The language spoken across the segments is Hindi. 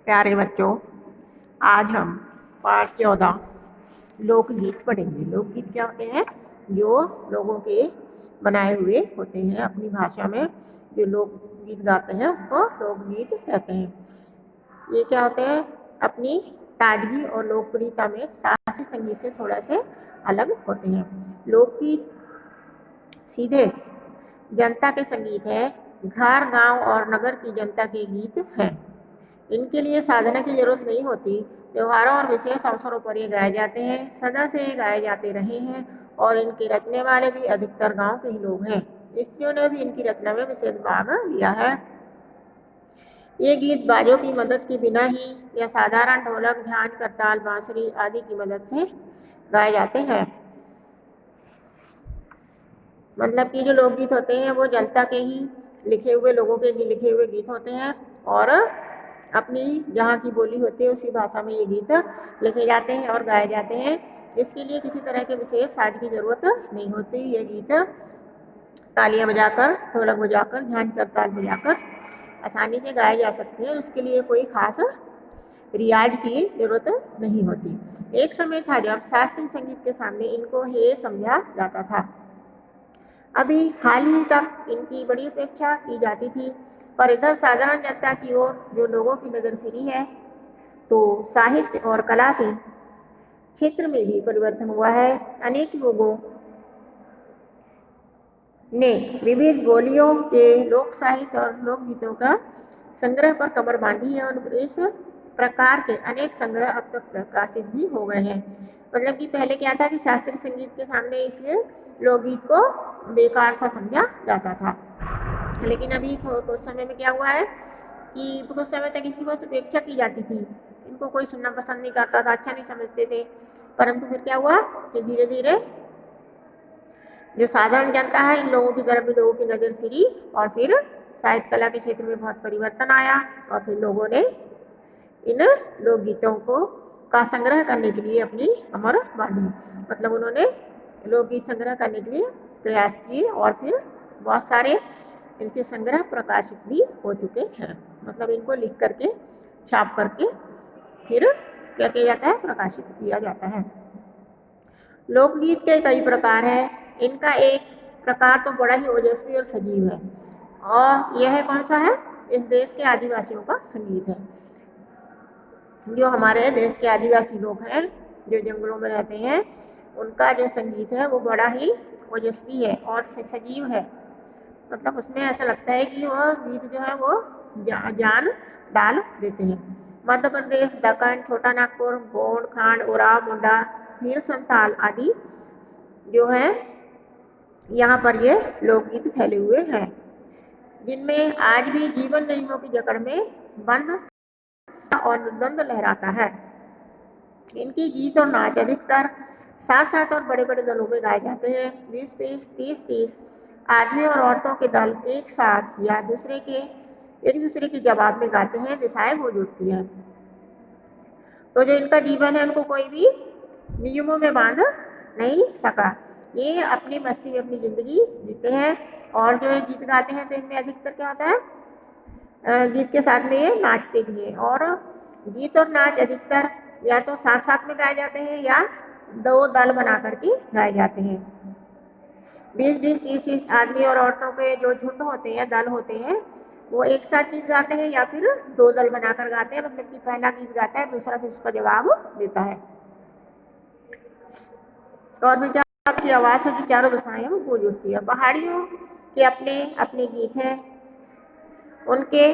प्यारे बच्चों, आज हम पाठ 14 लोकगीत पढ़ेंगे। लोकगीत क्या होते हैं? जो लोगों के बनाए हुए होते हैं अपनी भाषा में, जो लोकगीत गाते हैं उसको लोकगीत कहते हैं। ये क्या होते हैं? अपनी ताजगी और लोकप्रियता में शास्त्रीय संगीत से थोड़ा से अलग होते हैं। लोकगीत सीधे जनता के संगीत है, घर गांव और नगर की जनता के गीत हैं। इनके लिए साधना की जरूरत नहीं होती। त्योहारों और विशेष अवसरों पर ये गाए जाते हैं। सदा से ये गाए जाते रहे हैं और इनके रचने वाले भी अधिकतर गांव के ही लोग हैं। स्त्रियों ने भी इनकी रचना में विशेष भाग लिया है। ये गीत बाजों की मदद के बिना ही या साधारण ढोलक, झांझ, करताल, बांसुरी आदि की मदद से गाए जाते हैं। मतलब कि जो लोकगीत होते हैं वो जनता के ही लिखे हुए, लोगों के लिखे हुए गीत होते हैं और अपनी जहाँ की बोली होती है उसी भाषा में ये गीत लिखे जाते हैं और गाए जाते हैं। इसके लिए किसी तरह के विशेष साज की जरूरत नहीं होती। ये गीत तालियां बजाकर, ढोलक बजाकर, झांझ, करताल बजाकर आसानी से गाए जा सकते हैं और उसके लिए कोई खास रियाज की जरूरत नहीं होती। एक समय था जब शास्त्रीय संगीत के सामने इनको हे समझा जाता था। अभी हाल ही तक इनकी बड़ी उपेक्षा की जाती थी, पर इधर साधारण जनता की ओर जो लोगों की नज़र फिरी है तो साहित्य और कला के क्षेत्र में भी परिवर्तन हुआ है। अनेक लोगों ने विविध बोलियों के लोक साहित्य और लोकगीतों का संग्रह पर कमर बांधी है और इस प्रकार के अनेक संग्रह अब तक प्रकाशित भी हो गए हैं। मतलब कि पहले क्या था कि शास्त्रीय संगीत के सामने इस लोकगीत को बेकार सा समझा जाता था, लेकिन अभी कुछ समय में क्या हुआ है कि कुछ समय तक इसकी बहुत उपेक्षा की जाती थी। इनको कोई सुनना पसंद नहीं करता था, अच्छा नहीं समझते थे। परंतु फिर क्या हुआ कि धीरे धीरे जो साधारण जनता है इन लोगों की तरफ भी लोगों की नज़र फिरी और फिर साहित्य कला के क्षेत्र में बहुत परिवर्तन आया और फिर लोगों ने इन लोकगीतों को का संग्रह करने के लिए अपनी कमर बांधी। मतलब उन्होंने लोकगीत संग्रह करने के लिए प्रयास किए और फिर बहुत सारे इनके संग्रह प्रकाशित भी हो चुके हैं। मतलब इनको लिख करके, छाप करके फिर क्या किया जाता है? प्रकाशित किया जाता है। लोकगीत के कई प्रकार हैं। इनका एक प्रकार तो बड़ा ही ओजस्वी और सजीव है और यह कौन सा है? इस देश के आदिवासियों का संगीत है। जो हमारे देश के आदिवासी लोग हैं, जो जंगलों में रहते हैं, उनका जो संगीत है वो बड़ा ही ओजस्वी है और सजीव है। मतलब उसमें ऐसा लगता है कि वह गीत जो है वो जान डाल देते हैं। मध्य प्रदेश, दक्कन, छोटा नागपुर, गोंड, खांड, ओराव, मुंडा, भील, संथाल आदि जो है यहाँ पर ये लोकगीत फैले हुए हैं, जिनमें आज भी जीवन नियमों की जकड़ में बंद और द्वंद्व लहराता है। इनकी गीत और नाच अधिकतर साथ साथ और बड़े बड़े दलों में गाए जाते हैं। 20-20, 30-30 आदमी और औरतों के दल एक साथ या एक दूसरे के जवाब में गाते हैं। दिशाएं मौजूद होती हैं। तो जो इनका जीवन है उनको कोई भी नियमों में बांध नहीं सका। ये अपनी मस्ती में अपनी जिंदगी जीते हैं और जो ये गीत गाते हैं तो इनमें अधिकतर क्या होता है? गीत के साथ में ये नाचते भी हैं और गीत और नाच अधिकतर या तो साथ साथ में गाए जाते हैं या दो दल बना करके गाए जाते हैं। 20-20, 30-30 आदमी और औरतों के जो झुंड होते हैं, दल होते हैं, वो एक साथ गीत गाते हैं या फिर दो दल बनाकर गाते हैं। मतलब कि पहला गीत गाता है, दूसरा फिर उसका जवाब देता है। और भी की आवाज़ से जो चारों दिशाएं वो गूंज उठती है। पहाड़ियों के अपने अपने गीत हैं, उनके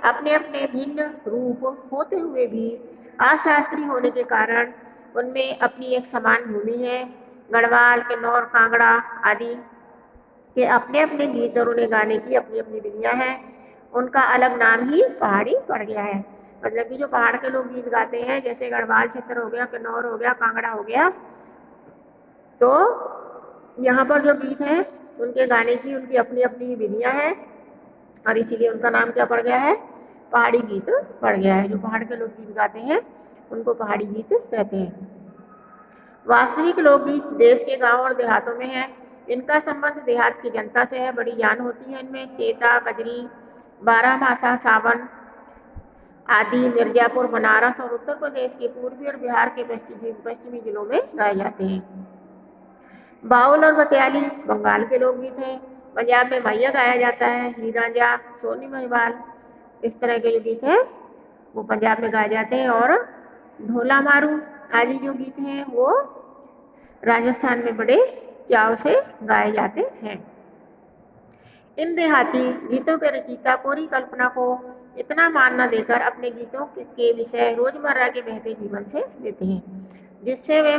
अपने अपने भिन्न रूप होते हुए भी अशास्त्रीय होने के कारण उनमें अपनी एक समान भूमि है। गढ़वाल, किन्नौर, कांगड़ा आदि के अपने अपने गीत और उन्हें गाने की अपनी अपनी विधियाँ हैं। उनका अलग नाम ही पहाड़ी पड़ गया है। मतलब कि जो पहाड़ के लोग गीत गाते हैं, जैसे गढ़वाल क्षेत्र हो गया, किन्नौर हो गया, कांगड़ा हो गया, तो यहाँ पर जो गीत हैं उनके गाने की उनकी अपनी अपनी विधियाँ हैं और इसीलिए उनका नाम क्या पड़ गया है? पहाड़ी गीत पड़ गया है। जो पहाड़ के लोग गीत गाते हैं उनको पहाड़ी गीत कहते हैं। वास्तविक लोकगीत देश के गांव और देहातों में है। इनका संबंध देहात की जनता से है। बड़ी जान होती है इनमें। चेता, कजरी, बारहमासा, सावन आदि मिर्जापुर, बनारस और उत्तर प्रदेश के पूर्वी और बिहार के पश्चिमी जिलों में गाए जाते हैं। बाउल और बतियाली बंगाल के लोकगीत हैं। पंजाब में मैया गाया जाता है, हीर रांझा, सोनी महिवाल, इस तरह के जो गीत हैं वो पंजाब में गाए जाते हैं। और ढोला मारू आदि जो गीत हैं वो राजस्थान में बड़े चाव से गाए जाते हैं। इन देहाती गीतों के रचयिता पूरी कल्पना को इतना मान न देकर अपने गीतों के विषय रोजमर्रा के बहते जीवन से लेते हैं, जिससे वे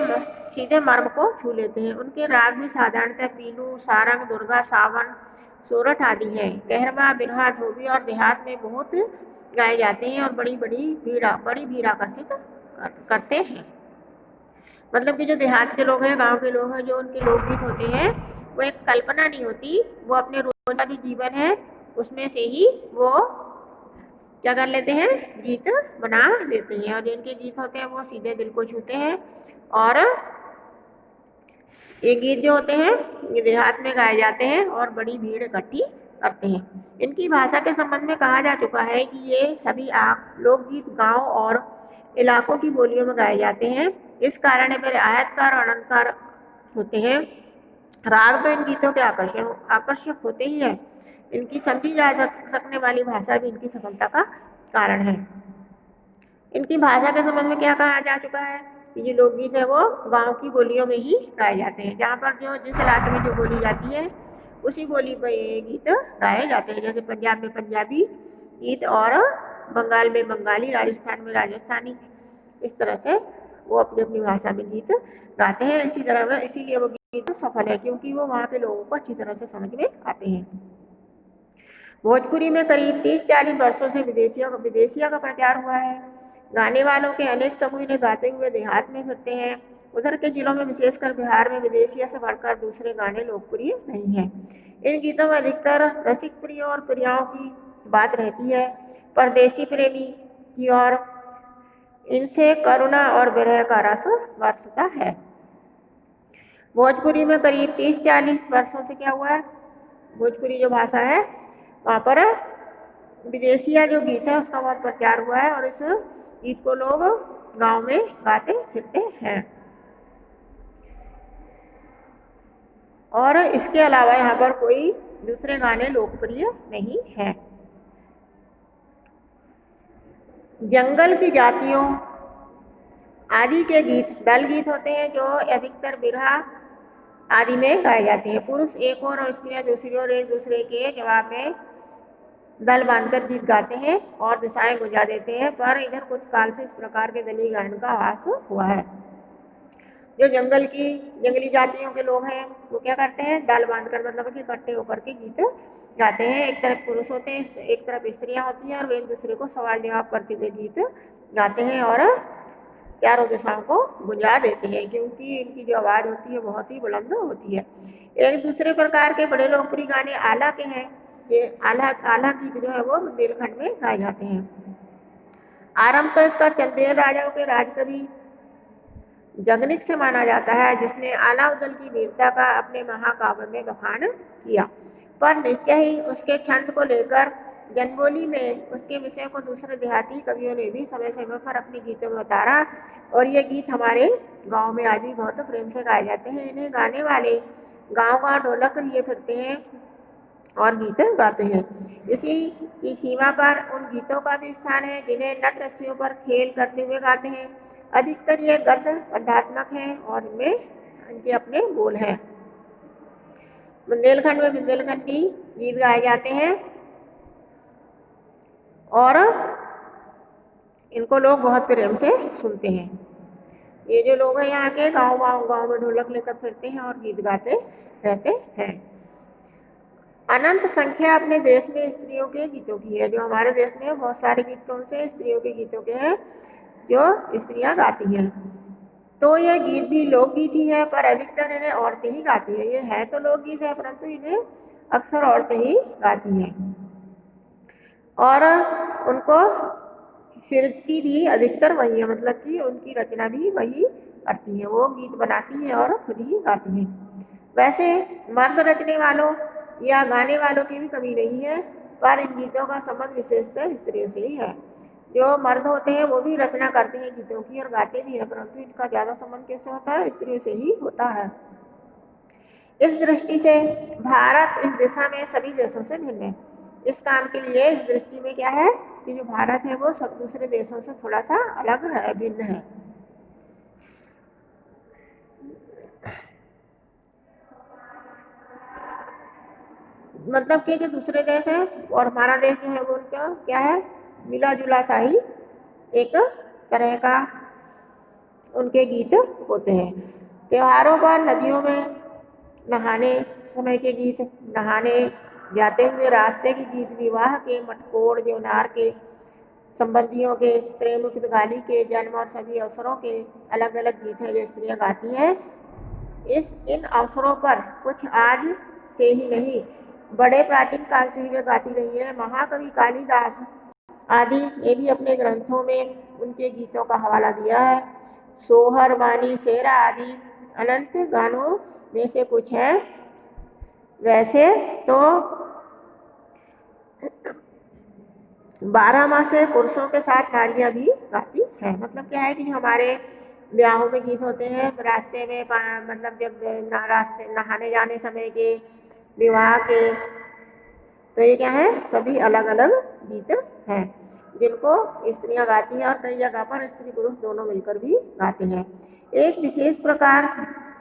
सीधे मर्म को छू लेते हैं। उनके राग भी साधारणतः पीलू, सारंग, दुर्गा, सावन, सोरठ आदि हैं। कहरवा, बिरहा, धोबी और देहात में बहुत गाए जाते हैं और बड़ी भीड़ आकर्षित करते हैं। मतलब कि जो देहात के लोग हैं, गांव के लोग हैं, जो उनके लोकगीत होते हैं वो एक कल्पना नहीं होती, वो अपने रोजा जो जीवन है उसमें से ही वो क्या कर लेते हैं, गीत बना लेते हैं। और जिनके गीत होते हैं वो सीधे दिल को छूते हैं। और ये गीत जो होते हैं ये देहात में गाए जाते हैं और बड़ी भीड़ इकट्ठी करते हैं। इनकी भाषा के संबंध में कहा जा चुका है कि ये सभी लोकगीत गांव और इलाकों की बोलियों में गाए जाते हैं। इस कारण वे आयतकार और अलंकार होते हैं। राग तो इन गीतों के आकर्षक होते ही है। इनकी समझी जा सकने वाली भाषा भी इनकी सफलता का कारण है। इनकी भाषा के संबंध में क्या कहा जा चुका है कि जो लोकगीत है वो गांव की बोलियों में ही गाए जाते हैं। जहाँ पर जो जिस इलाके में जो बोली जाती है उसी बोली पर ये गीत गाए जाते हैं। जैसे पंजाब में पंजाबी गीत और बंगाल में बंगाली, राजस्थान में राजस्थानी, इस तरह से वो अपनी अपनी भाषा में गीत गाते हैं। इसी तरह में इसीलिए वो गीत सफल है क्योंकि वो वहाँ के लोगों को अच्छी तरह से समझ में आते हैं। भोजपुरी में करीब 30-40 वर्षों से विदेशिया का प्रचार हुआ है। गाने वालों के अनेक समूह इन्हें गाते हुए देहात में फिरते हैं। उधर के जिलों में विशेषकर बिहार में विदेशिया से बढ़कर दूसरे गाने लोकप्रिय नहीं हैं। इन गीतों में अधिकतर रसिक प्रियों और प्रियाओं की बात रहती है। परदेसी प्रेमी की और इनसे करुणा और विरह का रस बरसता है। भोजपुरी में करीब 30-40 वर्षों से क्या हुआ है, भोजपुरी जो भाषा है वहाँ पर विदेशिया जो गीत है उसका बहुत प्रचार हुआ है और इस गीत को लोग गांव में गाते फिरते हैं। और इसके अलावा यहाँ पर कोई दूसरे गाने लोकप्रिय नहीं है। जंगल की जातियों आदि के गीत दल गीत होते हैं जो अधिकतर बिरहा आदि में गाए जाते हैं। पुरुष एक ओर और स्त्रियां दूसरी ओर एक दूसरे के जवाब में दल बांधकर गीत गाते हैं और दिशाएं गुंजा देते हैं। पर इधर कुछ काल से इस प्रकार के दलीय गायन का ह्रास हुआ है। जो जंगली जातियों के लोग हैं वो क्या करते हैं, दल बांधकर मतलब कि इकट्ठे होकर के गीत गाते हैं। एक तरफ पुरुष होते हैं, एक तरफ स्त्रियां होती हैं और वे एक दूसरे को सवाल जवाब करते हुए गीत गाते हैं और चारों दिशाओं को गुंजा देते हैं क्योंकि इनकी जो आवाज़ होती है बहुत ही बुलंद होती है। एक दूसरे प्रकार के बड़े लोकप्रिय गाने आला के हैं। ये आला गीत जो है वो बुंदेलखंड में गाए जाते हैं। आरंभ तो इसका चंदेल राजाओं के राजकवि जगनिक से माना जाता है जिसने आलाउद्दीन की वीरता का अपने महाकाव्य में बखान किया। पर निश्चय ही उसके छंद को लेकर जनबोली में उसके विषय को दूसरे देहाती कवियों ने भी समय समय पर अपने गीतों में उतारा और ये गीत हमारे गांव में आज भी बहुत प्रेम से गाए जाते हैं। इन्हें गाने वाले गांव ढोलक लिए फिरते हैं और गीत गाते हैं। इसी की सीमा पर उन गीतों का भी स्थान है जिन्हें नट रस्सियों पर खेल करते हुए गाते हैं। अधिकतर ये गद्य पद्यात्मक हैं और इनमें इनके अपने बोल हैं। बुंदेलखंड में बुंदेलखंडी गीत गाए जाते हैं और इनको लोग बहुत प्रेम से सुनते हैं। ये जो लोग हैं यहाँ के गांव में ढोलक लेकर फिरते हैं और गीत गाते रहते हैं। अनंत संख्या अपने देश में स्त्रियों के गीतों की है। जो हमारे देश में बहुत सारे गीत कौन से स्त्रियों के गीतों के हैं जो स्त्रियां गाती हैं। तो ये गीत भी लोकगीत ही है पर अधिकतर इन्हें औरतें ही गाती है। ये है तो लोकगीत है परंतु इन्हें अक्सर औरतें ही गाती हैं और उनको सिरजती भी अधिकतर वही है, मतलब कि उनकी रचना भी वही करती है। वो गीत बनाती हैं और खुद ही गाती हैं। वैसे मर्द रचने वालों या गाने वालों की भी कमी नहीं है पर इन गीतों का संबंध विशेषतः स्त्रियों से ही है। जो मर्द होते हैं वो भी रचना करते हैं गीतों की और गाते भी हैं, परंतु इनका ज़्यादा संबंध कैसे होता है? स्त्रियों से ही होता है। इस दृष्टि से भारत इस दिशा में सभी देशों से भिन्न है। इस काम के लिए इस दृष्टि में क्या है कि जो भारत है वो सब दूसरे देशों से थोड़ा सा अलग है, भिन्न है। मतलब कि जो दूसरे देश है और हमारा देश जो है वो उनका क्या है, मिला जुला सा ही एक तरह का उनके गीत होते हैं। त्योहारों पर नदियों में नहाने समय के गीत, नहाने जाते हुए रास्ते के गीत, विवाह के, मटकोड़ देवनार के, संबंधियों के, प्रेम गाली के, जन्म और सभी अवसरों के अलग अलग गीत हैं जो स्त्रियां गाती हैं। इन अवसरों पर कुछ आज से ही नहीं, बड़े प्राचीन काल से ही वे गाती रही है। महाकवि कालिदास आदि ने भी अपने ग्रंथों में उनके गीतों का हवाला दिया है। सोहर, मानी, सेरा आदि अनंत गानों में से कुछ हैं। वैसे तो 12 माह से पुरुषों के साथ नारियां भी गाती हैं। मतलब क्या है कि जो हमारे ब्याहों में गीत होते हैं, रास्ते में मतलब जब रास्ते नहाने जाने समय के, विवाह के, तो ये क्या है, सभी अलग अलग गीत हैं जिनको स्त्रियां गाती हैं और कई जगह पर स्त्री पुरुष दोनों मिलकर भी गाते हैं। एक विशेष प्रकार